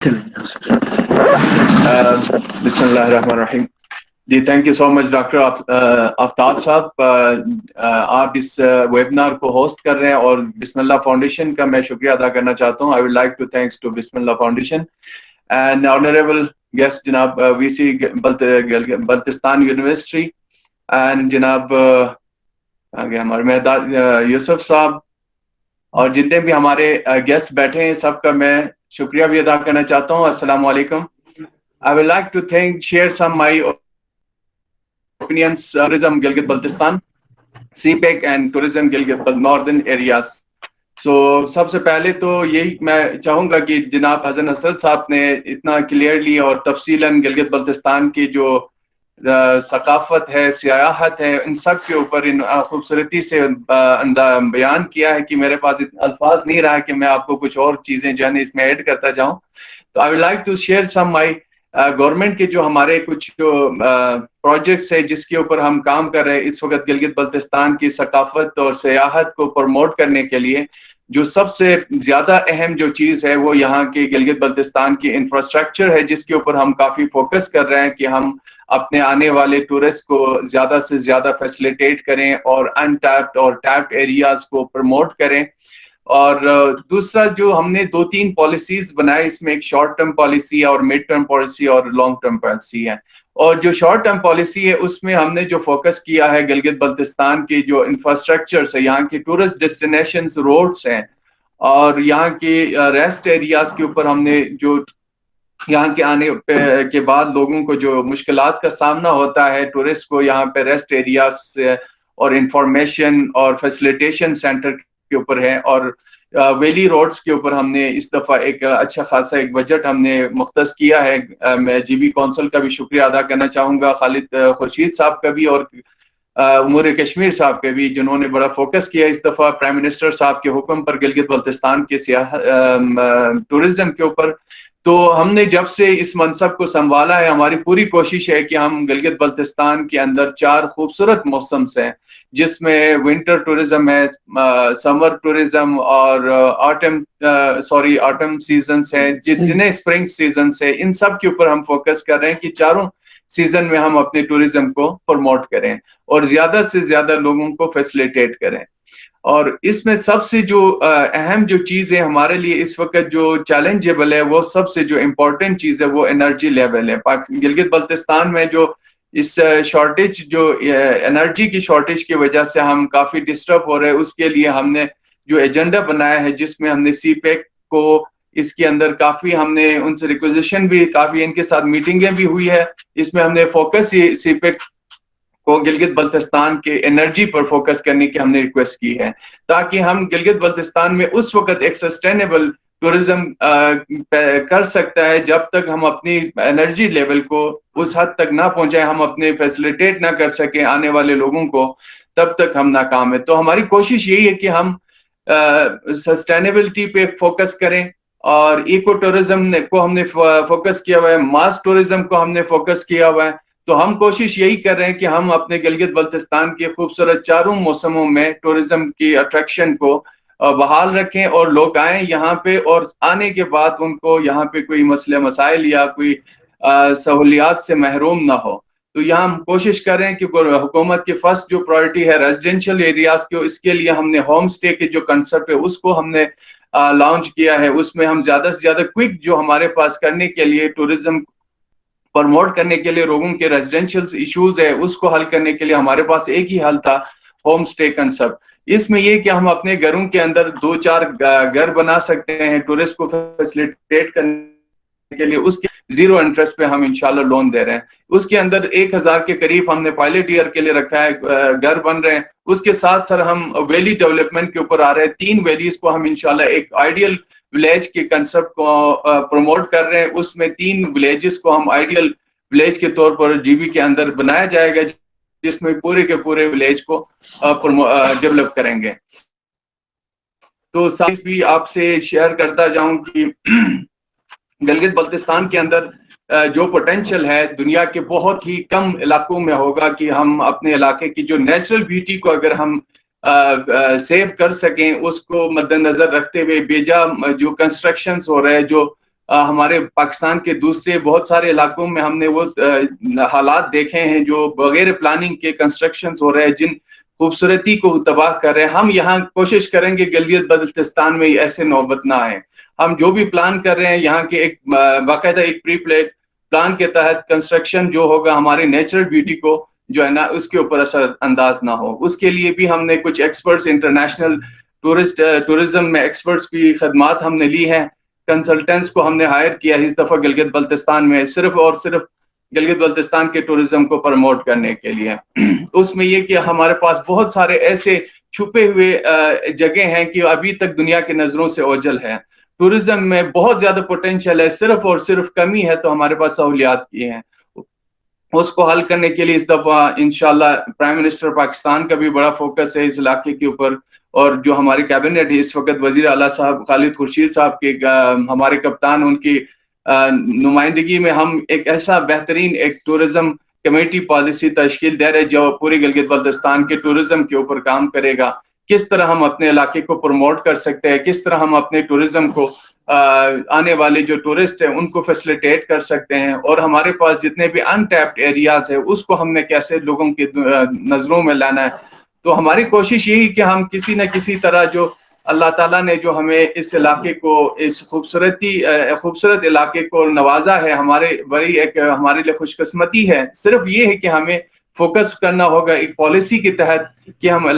بسم اللہ الرحمن الرحیم. جی thank you so much doctor Aftab صاحب. آپ اس ویبنار کو ہوسٹ کر رہے ہیں اور بسم اللہ فاؤنڈیشن کا میں شکریہ ادا کرنا چاہتا ہوں. I would like to thanks to Bismillah foundation and honourable guest جناب V C Baltistan university and جناب آگے ہمارے مہداد یوسف صاحب اور جتنے بھی ہمارے گیسٹ بیٹھے ہیں سب کا میں شکریہ بھی ادا کرنا چاہتا ہوں. السلام علیکم. I would like to share some my opinions tourism Gilgit Baltistan, CPEC and tourism Gilgit northern areas. So سب سے پہلے تو یہی میں چاہوں گا کہ جناب حسن اسد صاحب نے اتنا کلیئرلی اور تفصیلاً گلگت بلتستان کی جو ثقافت ہے سیاحت ہے ان سب کے اوپر ان خوبصورتی سے بیان کیا ہے کہ میرے پاس الفاظ نہیں رہا کہ میں آپ کو کچھ اور چیزیں جو ہے اس میں ایڈ کرتا جاؤں. تو I would like to share some my government کے جو ہمارے کچھ پروجیکٹس ہیں جس کے اوپر ہم کام کر رہے ہیں اس وقت گلگت بلتستان کی ثقافت اور سیاحت کو پروموٹ کرنے کے لیے. جو سب سے زیادہ اہم جو چیز ہے وہ یہاں کے گلگت بلتستان کی انفراسٹرکچر ہے جس کے اوپر ہم کافی فوکس کر رہے ہیں کہ ہم اپنے آنے والے ٹورسٹ کو زیادہ سے زیادہ فیسلیٹیٹ کریں اور ان ٹیپڈ اور ٹیپڈ ایریاز کو پروموٹ کریں. اور دوسرا جو ہم نے 2-3 پالیسیز بنائے اس میں ایک شارٹ ٹرم پالیسی اور مڈ ٹرم پالیسی اور لانگ ٹرم پالیسی ہے. اور جو شارٹ ٹرم پالیسی ہے اس میں ہم نے جو فوکس کیا ہے گلگت بلتستان کی جو انفراسٹرکچرس ہے یہاں کی ٹورسٹ ڈیسٹینیشنز روڈس ہیں اور یہاں کی ریسٹ ایریاز کے اوپر ہم نے جو یہاں کے آنے کے بعد لوگوں کو جو مشکلات کا سامنا ہوتا ہے ٹورسٹ کو یہاں پہ ریسٹ ایریاز اور انفارمیشن اور فیسلیٹیشن سینٹر کے اوپر ہے. اور ویلی روڈز کے اوپر ہم نے اس دفعہ ایک اچھا خاصا ایک بجٹ ہم نے مختص کیا ہے. میں جی بی کونسل کا بھی شکریہ ادا کرنا چاہوں گا, خالد خورشید صاحب کا بھی اور امور کشمیر صاحب کے بھی جنہوں نے بڑا فوکس کیا اس دفعہ پرائم منسٹر صاحب کے حکم پر گلگت بلتستان کے ٹورزم کے اوپر. تو ہم نے جب سے اس منصب کو سنبھالا ہے ہماری پوری کوشش ہے کہ ہم گلگت بلتستان کے اندر 4 خوبصورت موسمز ہیں جس میں ونٹر ٹورزم ہے, سمر ٹورزم اور آٹم سیزنز ہیں جتنے اسپرنگ سیزنز ہیں ان سب کے اوپر ہم فوکس کر رہے ہیں کہ چاروں سیزن میں ہم اپنے ٹورزم کو پروموٹ کریں اور زیادہ سے زیادہ لوگوں کو فیسلیٹیٹ کریں. اور اس میں سب سے جو اہم جو چیز ہے ہمارے لیے اس وقت جو چیلنجیبل ہے وہ سب سے جو امپورٹنٹ چیز ہے وہ انرجی لیول ہے. گلگت بلتستان میں جو اس شارٹیج جو انرجی کی شارٹیج کی وجہ سے ہم کافی ڈسٹرب ہو رہے ہیں. اس کے لیے ہم نے جو ایجنڈا بنایا ہے جس میں ہم نے سی پیک کو اس کے اندر کافی ہم نے ان سے ریکوزیشن بھی کافی ان کے ساتھ میٹنگیں بھی ہوئی ہے. اس میں ہم نے فوکس سی پیک کو گلگت بلتستان کے انرجی پر فوکس کرنے کی ہم نے ریکویسٹ کی ہے تاکہ ہم گلگت بلتستان میں اس وقت ایک سسٹینیبل ٹورزم کر سکتا ہے جب تک ہم اپنی انرجی لیول کو اس حد تک نہ پہنچائیں, ہم اپنے فیسلیٹیٹ نہ کر سکیں آنے والے لوگوں کو, تب تک ہم ناکام ہیں. تو ہماری کوشش یہی ہے کہ ہم سسٹینیبلٹی پہ فوکس کریں اور ایکو ٹورزم کو ہم نے فوکس کیا ہوا ہے, ماس ٹورزم کو ہم نے فوکس کیا ہوا ہے. تو ہم کوشش یہی کر رہے ہیں کہ ہم اپنے گلگت بلتستان کے خوبصورت چاروں موسموں میں ٹورزم کی اٹریکشن کو بحال رکھیں اور لوگ آئیں یہاں پہ اور آنے کے بعد ان کو یہاں پہ کوئی مسئلے مسائل یا کوئی سہولیات سے محروم نہ ہو. تو یہاں ہم کوشش کر رہے ہیں کہ حکومت کی فرسٹ جو پرائرٹی ہے ریزیڈینشیل ایریاز کے, اس کے لیے ہم نے ہوم اسٹے کے جو کنسپٹ ہے اس کو ہم نے لانچ کیا ہے. اس میں ہم زیادہ سے زیادہ کوئک جو ہمارے پاس کرنے کے لیے ٹورزم پروموٹ کرنے کے لیے لوگوں کے ریزیڈینشیل ایشوز ہے اس کو حل کرنے کے لیے ہمارے پاس ایک ہی حل تھا, ہوم اسٹے کنسپٹ. اس میں یہ کہ ہم اپنے گھروں کے اندر 2-4 گھر بنا سکتے ہیں ٹورسٹ کو فیسلیٹیٹ کرنے کے لیے. اس کے 0 انٹرسٹ پہ ہم انشاءاللہ لون دے رہے ہیں. اس کے اندر 1000 کے قریب ہم نے پائلٹ ایئر کے لیے رکھا ہے, گھر بن رہے ہیں. اس کے ساتھ سر ہم ویلی ڈیولپمنٹ کے اوپر آ رہے ہیں. 3 ویلیز کو ہم انشاءاللہ ایک آئیڈیل ولیج کے کنسپٹ کو پروموٹ کر رہے ہیں. اس میں 3 ولیجز کو ہم آئیڈیل ولیج کے طور پر جی بی کے اندر بنایا جائے گا جس میں پورے کے پورے ولیج کو ڈیولپ کریں گے. تو ساتھ بھی آپ سے شیئر کرتا جاؤں کہ گلگت بلتستان کے اندر جو پوٹینشیل ہے دنیا کے بہت ہی کم علاقوں میں ہوگا کہ ہم اپنے علاقے کی جو نیچرل بیوٹی کو اگر ہم سیو کر سکیں, اس کو مد نظر رکھتے ہوئے بیجا جو کنسٹرکشنز ہو رہے ہیں, جو ہمارے پاکستان کے دوسرے بہت سارے علاقوں میں ہم نے وہ حالات دیکھے ہیں جو بغیر پلاننگ کے کنسٹرکشنز ہو رہے ہیں، جن خوبصورتی کو تباہ کر رہے ہیں. ہم یہاں کوشش کریں گے گلگت بلتستان میں ایسے نوبت نہ آئے. ہم جو بھی پلان کر رہے ہیں یہاں کے ایک باقاعدہ ایک پری پلان کے تحت کنسٹرکشن جو ہوگا ہماری نیچرل بیوٹی کو جو ہے نا اس کے اوپر اثر انداز نہ ہو. اس کے لیے بھی ہم نے کچھ ایکسپرٹس انٹرنیشنل ٹورزم میں ایکسپرٹس کی خدمات ہم نے لی ہیں. کنسلٹنٹس کو ہم نے ہائر کیا ہے اس دفعہ گلگت بلتستان میں صرف اور صرف گلگت بلتستان کے ٹورزم کو پروموٹ کرنے کے لیے. اس میں یہ کہ ہمارے پاس بہت سارے ایسے چھپے ہوئے جگہ ہیں کہ ابھی تک دنیا کی نظروں سے اوجھل ہے. ٹورزم میں بہت زیادہ پوٹینشیل ہے، صرف اور صرف کمی ہے تو ہمارے پاس سہولیات کی ہیں. اس کو حل کرنے کے لیے اس دفعہ انشاءاللہ پرائم منسٹر پاکستان کا بھی بڑا فوکس ہے اس علاقے کے اوپر، اور جو ہماری کیبنٹ ہے اس وقت وزیر اعلیٰ صاحب خالد خورشید صاحب کے ہمارے کپتان ان کی نمائندگی میں ہم ایک ایسا بہترین ایک ٹورزم کمیٹی پالیسی تشکیل دے رہے جو پوری گلگت بلتستان کے ٹورزم کے اوپر کام کرے گا. کس طرح ہم اپنے علاقے کو پروموٹ کر سکتے ہیں، کس طرح ہم اپنے ٹورزم کو آنے والے جو ٹورسٹ ہیں ان کو فیسلیٹیٹ کر سکتے ہیں، اور ہمارے پاس جتنے بھی ان ٹیپڈ ایریاز ہیں اس کو ہم نے کیسے لوگوں کی نظروں میں لانا ہے. تو ہماری کوشش یہی کہ ہم کسی نہ کسی طرح جو اللہ تعالیٰ نے جو ہمیں اس علاقے کو اس خوبصورت علاقے کو نوازا ہے، بڑی ایک ہمارے لیے خوش قسمتی ہے. صرف یہ ہے کہ ہمیں فوکس کرنا ہوگا ایک پالیسی کے تحت کہ ہم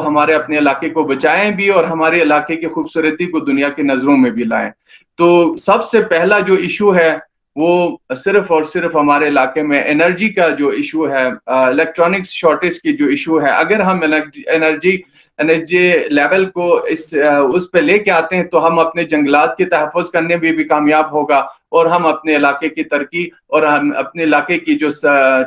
ہمارے اپنے علاقے کو بچائیں بھی اور ہمارے علاقے کی خوبصورتی کو دنیا کی نظروں میں بھی لائیں. تو سب سے پہلا جو ایشو ہے وہ صرف اور صرف ہمارے علاقے میں انرجی کا جو ایشو ہے، الیکٹرانکس شارٹیج کی جو ایشو ہے. اگر ہم انرجی لیول کو اس پہ لے کے آتے ہیں تو ہم اپنے جنگلات کے تحفظ کرنے میں بھی کامیاب ہوگا، اور ہم اپنے علاقے کی ترقی اور ہم اپنے علاقے کی جو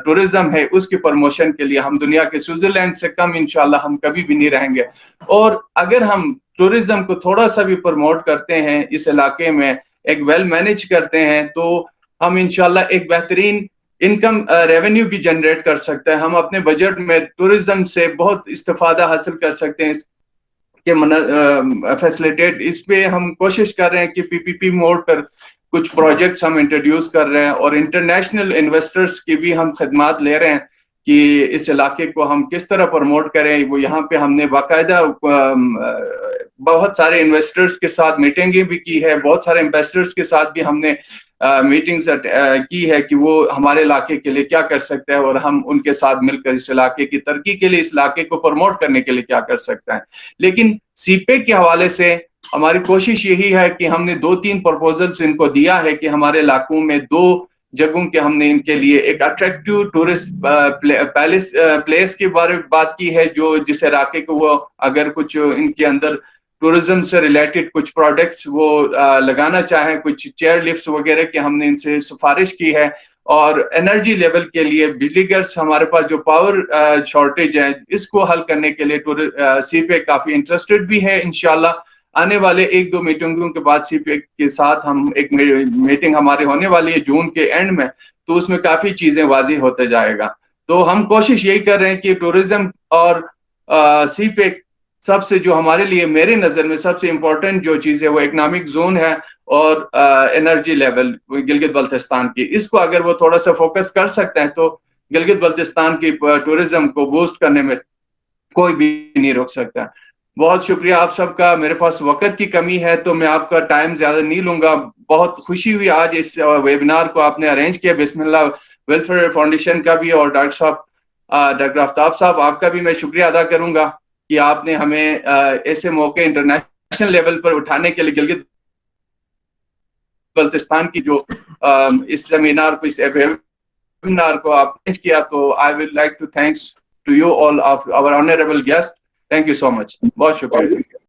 ٹورزم ہے اس کی پروموشن کے لیے ہم دنیا کے سوئٹزرلینڈ سے کم انشاءاللہ ہم کبھی بھی نہیں رہیں گے. اور اگر ہم ٹورزم کو تھوڑا سا بھی پروموٹ کرتے ہیں اس علاقے میں، ایک ویل مینج کرتے ہیں، تو ہم انشاءاللہ ایک بہترین انکم ریونیو بھی جنریٹ کر سکتے ہیں. ہم اپنے بجٹ میں ٹورزم سے بہت استفادہ حاصل کر سکتے ہیں اس کے فیسلیٹیٹ. اس پہ ہم کوشش کر رہے ہیں کہ پی پی پی موڈ پر کچھ پروجیکٹس ہم انٹروڈیوس کر رہے ہیں، اور انٹرنیشنل انویسٹرز کی بھی ہم خدمات لے رہے ہیں کہ اس علاقے کو ہم کس طرح پروموٹ کریں. وہ یہاں پہ ہم نے باقاعدہ بہت سارے انویسٹرز کے ساتھ میٹنگیں بھی کی ہے، بہت سارے امبیسڈرز کے ساتھ بھی ہم نے میٹنگز کی ہے کہ وہ ہمارے علاقے کے لیے کیا کر سکتے ہیں، اور ہم ان کے ساتھ مل کر اس علاقے کی ترقی کے لیے، اس علاقے کو پروموٹ کرنے کے لیے کیا کر سکتے ہیں. لیکن سی پیک کے حوالے سے ہماری کوشش یہی ہے کہ ہم نے 2-3 پروپوزلز ان کو دیا ہے کہ ہمارے علاقوں میں 2 جگہوں کے ہم نے ان کے لیے ایک اٹریکٹیو ٹورسٹ پلیس کے بارے میں بات کی ہے، جو جس علاقے کو وہ اگر کچھ ان کے اندر ٹورزم سے ریلیٹڈ کچھ پروڈکٹس وہ لگانا چاہیں، کچھ چیئر لفٹس وغیرہ کی ہم نے ان سے سفارش کی ہے. اور انرجی لیول کے لیے بجلی گھرس ہمارے پاس جو پاور شارٹیج ہے اس کو حل کرنے کے لیے سی پیک کافی انٹرسٹڈ بھی ہے. انشاءاللہ آنے والے 1-2 میٹنگوں کے بعد سی پیک کے ساتھ ہم ایک میٹنگ ہمارے ہونے والی ہے جون کے اینڈ میں، تو اس میں کافی چیزیں واضح ہوتے جائے گا. تو ہم کوشش یہی کر رہے ہیں کہ ٹورزم اور سی پیک سب سے جو ہمارے لیے میرے نظر میں سب سے امپورٹنٹ جو چیز ہے وہ اکنامک زون ہے اور انرجی لیول گلگت بلتستان کی. اس کو اگر وہ تھوڑا سا فوکس کر سکتے ہیں تو گلگت بلتستان کی ٹورزم کو بوسٹ کرنے میں کوئی بھی نہیں روک سکتا. بہت شکریہ آپ سب کا. میرے پاس وقت کی کمی ہے تو میں آپ کا ٹائم زیادہ نہیں لوں گا. بہت خوشی ہوئی آج اس ویبینار کو آپ نے ارینج کیا. بسم اللہ ویلفیئر فاؤنڈیشن کا بھی اور ڈاکٹر آفتاب صاحب آپ کا بھی میں شکریہ ادا کروں گا کہ آپ نے ہمیں ایسے موقع انٹرنیشنل لیول پر اٹھانے کے لیے گلگت بلتستان کی جو اس سیمینار کو، اس ویبینار کو آپ ارینج کیا. تو I would like to thanks to you all of our honorable guests. Thank you so much. بہت شکریہ.